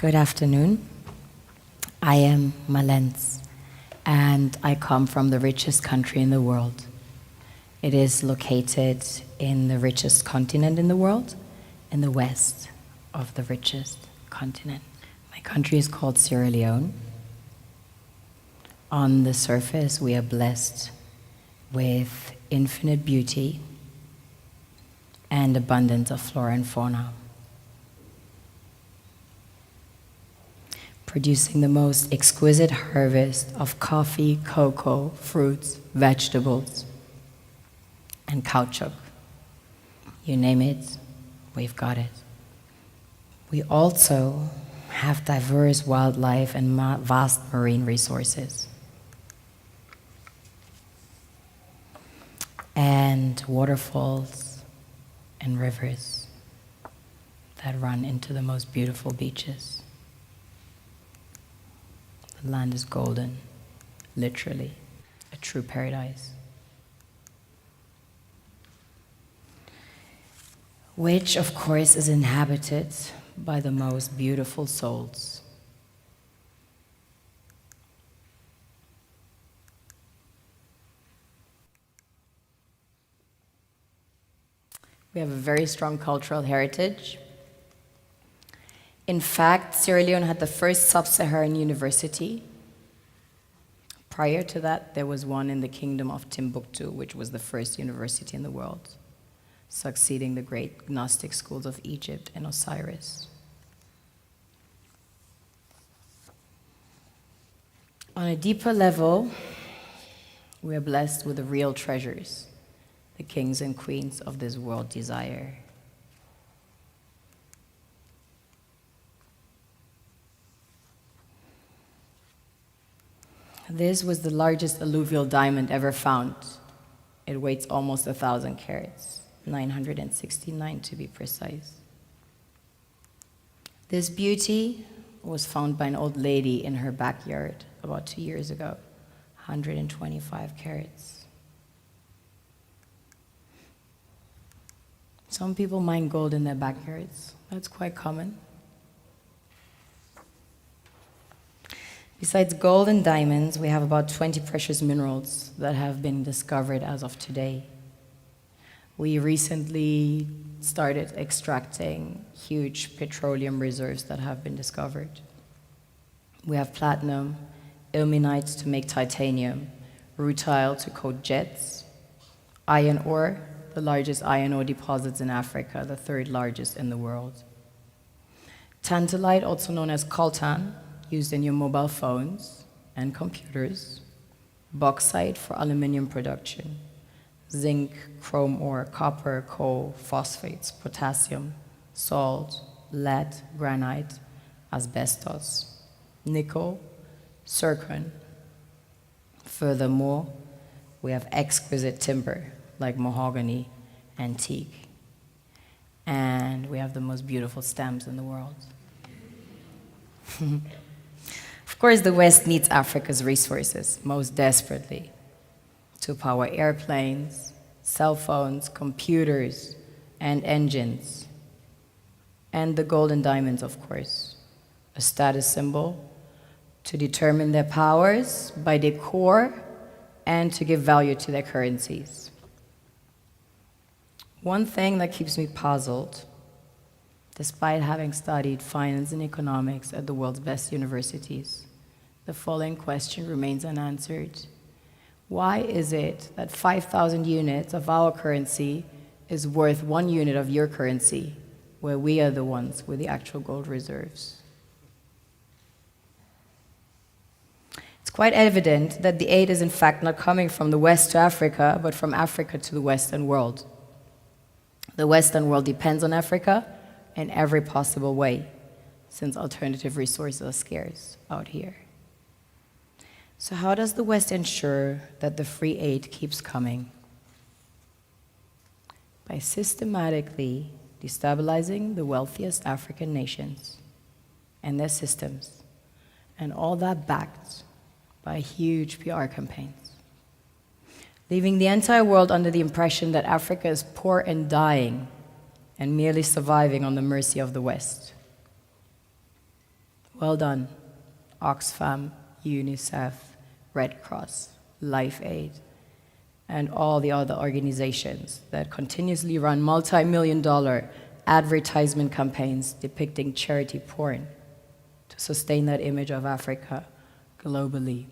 Good afternoon. I am Malens, and I come from the richest country in the world. It is located in the richest continent in the world, in the west of the richest continent. My country is called Sierra Leone. On the surface, we are blessed with infinite beauty and abundance of flora and fauna, producing the most exquisite harvest of coffee, cocoa, fruits, vegetables, and caoutchouc. You name it, we've got it. We also have diverse wildlife and vast marine resources, and waterfalls and rivers that run into the most beautiful beaches. The land is golden, literally, a true paradise. Which, of course, is inhabited by the most beautiful souls. We have a very strong cultural heritage. In fact, Sierra Leone had the first sub-Saharan university. Prior to that, there was one in the kingdom of Timbuktu, which was the first university in the world, succeeding the great Gnostic schools of Egypt and Osiris. On a deeper level, we are blessed with the real treasures the kings and queens of this world desire. This was the largest alluvial diamond ever found. It weighs almost 1,000 carats, 969 to be precise. This beauty was found by an old lady in her backyard about 2 years ago, 125 carats. Some people mine gold in their backyards. That's quite common. Besides gold and diamonds, we have about 20 precious minerals that have been discovered as of today. We recently started extracting huge petroleum reserves that have been discovered. We have platinum, ilmenite to make titanium, rutile to coat jets, iron ore, the largest iron ore deposits in Africa, the third largest in the world. Tantalite, also known as coltan, used in your mobile phones and computers. Bauxite for aluminum production. Zinc, chrome ore, copper, coal, phosphates, potassium, salt, lead, granite, asbestos, nickel, zircon. Furthermore, we have exquisite timber like mahogany, antique. And we have the most beautiful stamps in the world. Of course, the West needs Africa's resources most desperately to power airplanes, cell phones, computers, and engines. And the gold and diamonds, of course, a status symbol to determine their powers by their core and to give value to their currencies. One thing that keeps me puzzled, despite having studied finance and economics at the world's best universities, the following question remains unanswered. Why is it that 5,000 units of our currency is worth 1 unit of your currency, where we are the ones with the actual gold reserves? It's quite evident that the aid is in fact not coming from the West to Africa, but from Africa to the Western world. The Western world depends on Africa in every possible way, since alternative resources are scarce out here. So how does the West ensure that the free aid keeps coming? By systematically destabilizing the wealthiest African nations and their systems, and all that backed by huge PR campaigns, leaving the entire world under the impression that Africa is poor and dying and merely surviving on the mercy of the West. Well done, Oxfam, UNICEF, Red Cross, Life Aid, and all the other organizations that continuously run multi-million-dollar advertisement campaigns depicting charity porn to sustain that image of Africa globally.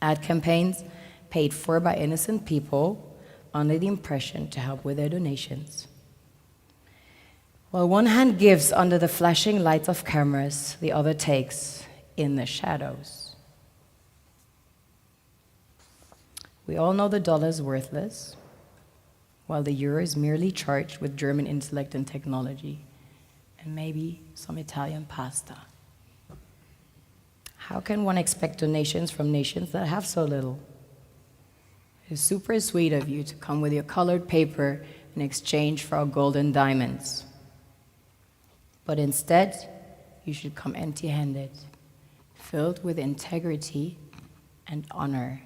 Ad campaigns paid for by innocent people under the impression to help with their donations. While one hand gives under the flashing lights of cameras, the other takes in the shadows. We all know the dollar is worthless, while the euro is merely charged with German intellect and technology, and maybe some Italian pasta. How can one expect donations from nations that have so little? It's super sweet of you to come with your colored paper in exchange for our gold and diamonds. But instead, you should come empty-handed, filled with integrity and honor.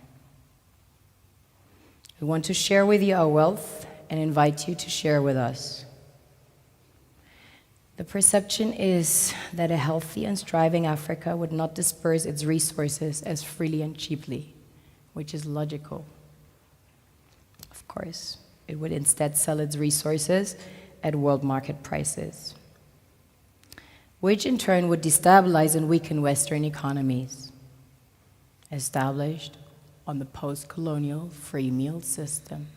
We want to share with you our wealth and invite you to share with us. The perception is that a healthy and striving Africa would not disperse its resources as freely and cheaply, which is logical. Of course, it would instead sell its resources at world market prices, which in turn would destabilize and weaken Western economies, established on the post-colonial free meal system.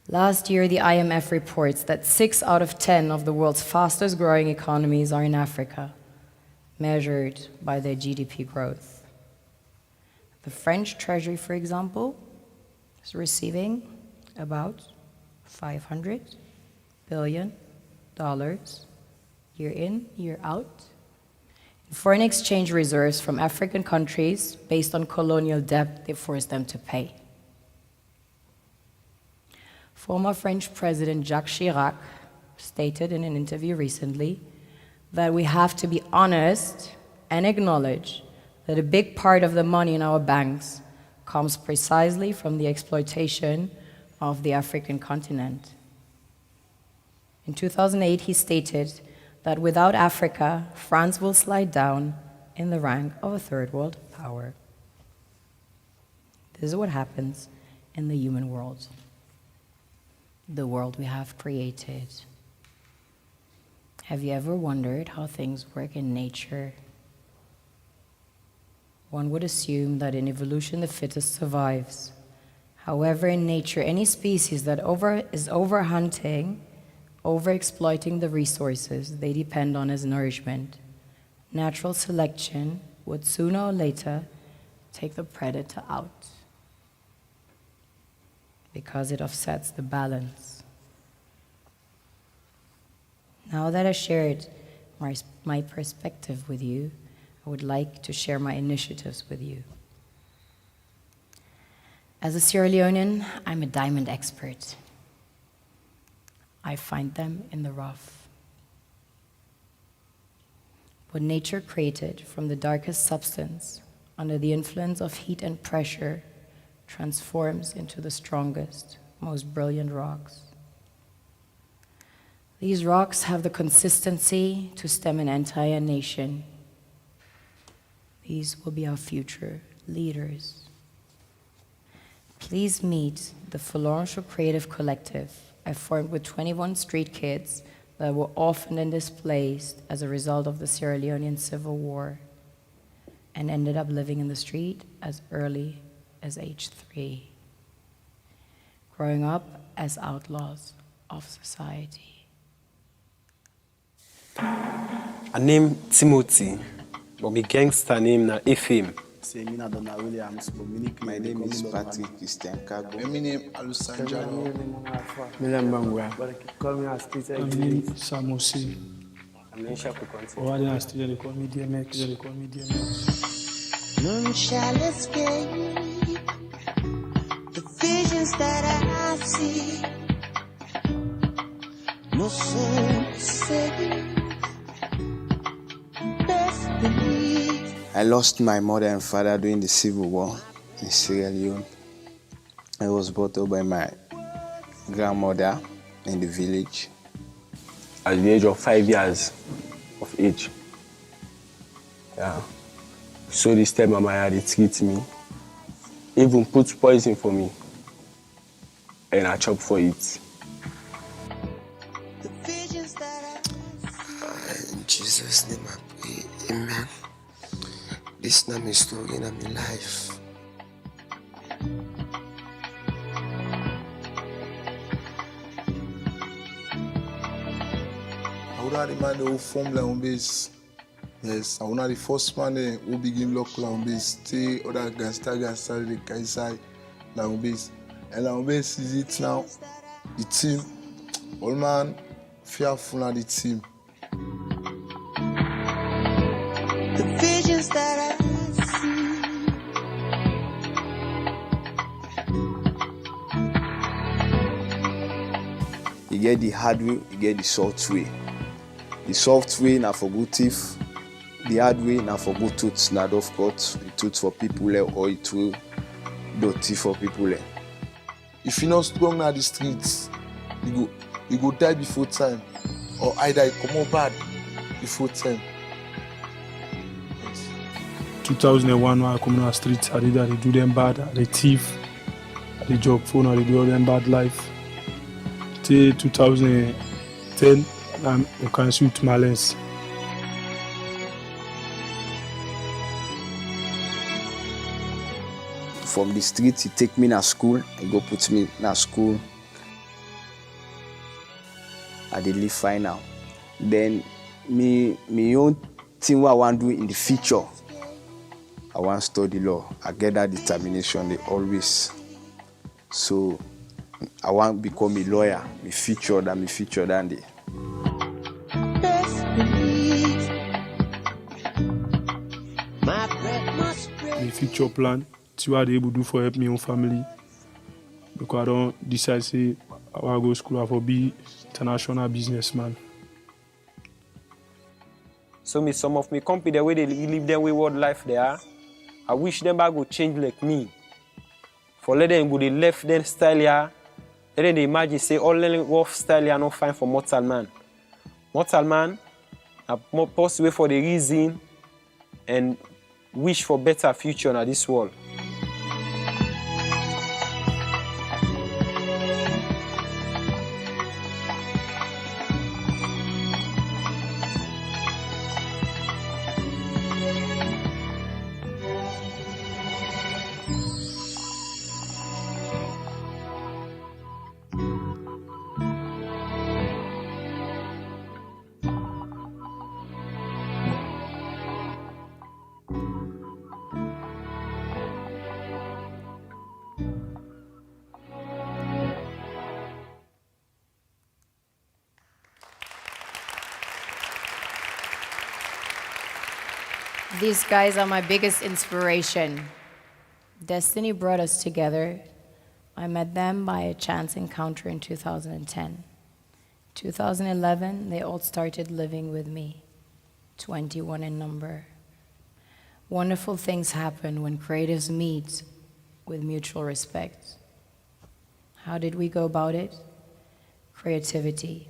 Last year, the IMF reports that 6 out of 10 of the world's fastest growing economies are in Africa, measured by their GDP growth. The French Treasury, for example, is receiving about $500 billion year in, year out, in foreign exchange reserves from African countries based on colonial debt they forced them to pay. Former French President Jacques Chirac stated in an interview recently that we have to be honest and acknowledge that a big part of the money in our banks comes precisely from the exploitation of the African continent. In 2008, he stated that without Africa, France will slide down in the rank of a third world power. This is what happens in the human world, the world we have created. Have you ever wondered how things work in nature? One would assume that in evolution the fittest survives. However, in nature, any species that is overhunting, overexploiting the resources they depend on as nourishment, natural selection would sooner or later take the predator out because it offsets the balance. Now that I shared my perspective with you, I would like to share my initiatives with you. As a Sierra Leonean, I'm a diamond expert. I find them in the rough. What nature created from the darkest substance, under the influence of heat and pressure, transforms into the strongest, most brilliant rocks. These rocks have the consistency to stem an entire nation. These will be our future leaders. Please meet the Fulancho Creative Collective I formed with 21 street kids that were orphaned and displaced as a result of the Sierra Leonean Civil War and ended up living in the street as early as age 3, growing up as outlaws of society. I name Timothy, but my gangster name na Ephraim. My name is Patrick Christian Kago. My name is Alusanjalo. My name is Samosi. They call me DMX. None shall escape the visions that I see. No soul saved. Best believe. I lost my mother and father during the Civil War in Sierra Leone. I was brought up by my grandmother in the village. at the age of 5 years of age. Yeah. So this time my mama they treat me, even put poison for me, and I chop for it. The visions that I see. In Jesus' name I pray, amen. This is not my story, not my life. I would not the man who formed la base. Yes, I would not the first man who begin lock la base. Stay other gangster the Kaisai la base. And la base is it now. The team, all man fearful of the team. The visions that I see. You get the hard way, you get the soft way. The soft way na for good thief. The hard way na for good tooth. Na of course, the tooth for people or it will dirty for people. If you're not strong na the streets, you go die before time. Or either you come out bad before time. 2001 when I come on the streets, I did do them bad, I did thief, I did job phone, I did do all them bad life. Till 2010, I can shoot my lens. From the street, he take me to school, he go put me in school. I did live fine now. Then me own thing what I want to do in the future. I want to study law. I get that determination they always. So I want to become a lawyer. Me future than the. Best believe my breath must break. My future plan, see what I able to do for help me own family. Because I don't decide say I want to go to school, I want to be international businessman. So me some of me company the way they live their wayward life there, I wish them back go change like me. For let them go they left them style here, and then they imagine say all the rough style here not fine for mortal man. Mortal man, I more possible for the reason and wish for better future in this world. These guys are my biggest inspiration. Destiny brought us together. I met them by a chance encounter in 2010. 2011, they all started living with me, 21 in number. Wonderful things happen when creatives meet with mutual respect. How did we go about it? Creativity.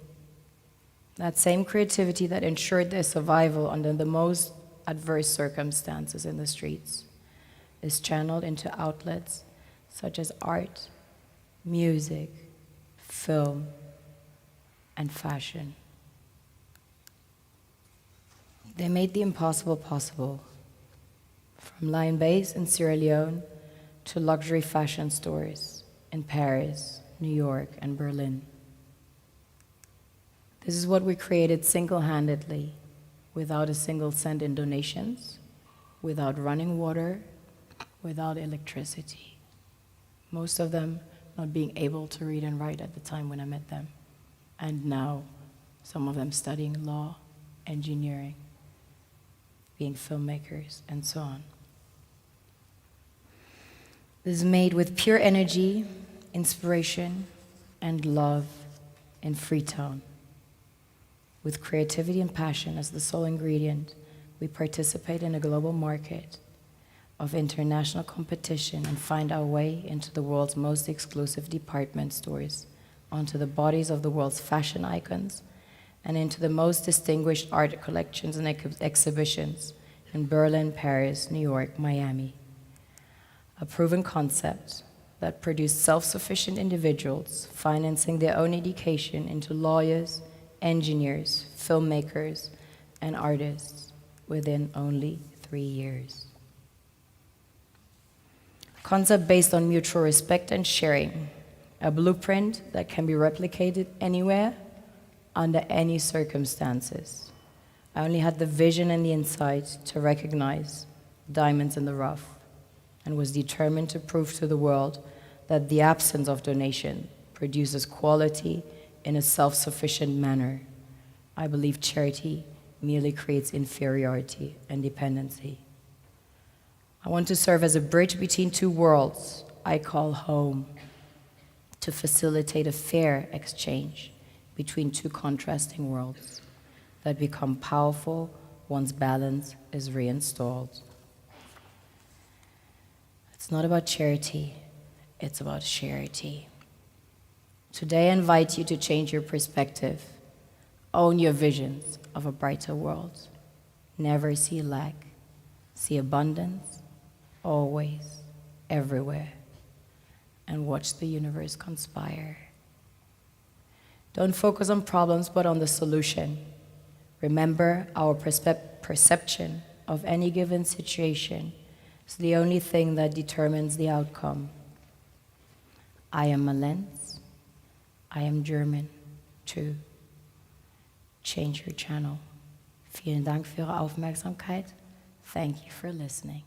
That same creativity that ensured their survival under the most adverse circumstances in the streets is channeled into outlets such as art, music, film, and fashion. They made the impossible possible, from line base in Sierra Leone to luxury fashion stores in Paris, New York, and Berlin. This is what we created single-handedly, without a single cent in donations, without running water, without electricity. Most of them not being able to read and write at the time when I met them. And now, some of them studying law, engineering, being filmmakers, and so on. This is made with pure energy, inspiration, and love in Freetown. With creativity and passion as the sole ingredient, we participate in a global market of international competition and find our way into the world's most exclusive department stores, onto the bodies of the world's fashion icons, and into the most distinguished art collections and exhibitions in Berlin, Paris, New York, Miami. A proven concept that produced self-sufficient individuals financing their own education into lawyers, engineers, filmmakers, and artists within only 3 years. A concept based on mutual respect and sharing, a blueprint that can be replicated anywhere, under any circumstances. I only had the vision and the insight to recognize diamonds in the rough, and was determined to prove to the world that the absence of donation produces quality in a self-sufficient manner. I believe charity merely creates inferiority and dependency. I want to serve as a bridge between two worlds I call home, to facilitate a fair exchange between two contrasting worlds that become powerful once balance is reinstalled. It's not about charity, it's about charity. Today I invite you to change your perspective, own your visions of a brighter world. Never see lack, see abundance, always, everywhere, and watch the universe conspire. Don't focus on problems, but on the solution. Remember, our perception of any given situation is the only thing that determines the outcome. I am Malens. I am German, too. Change your channel. Vielen Dank für Ihre Aufmerksamkeit. Thank you for listening.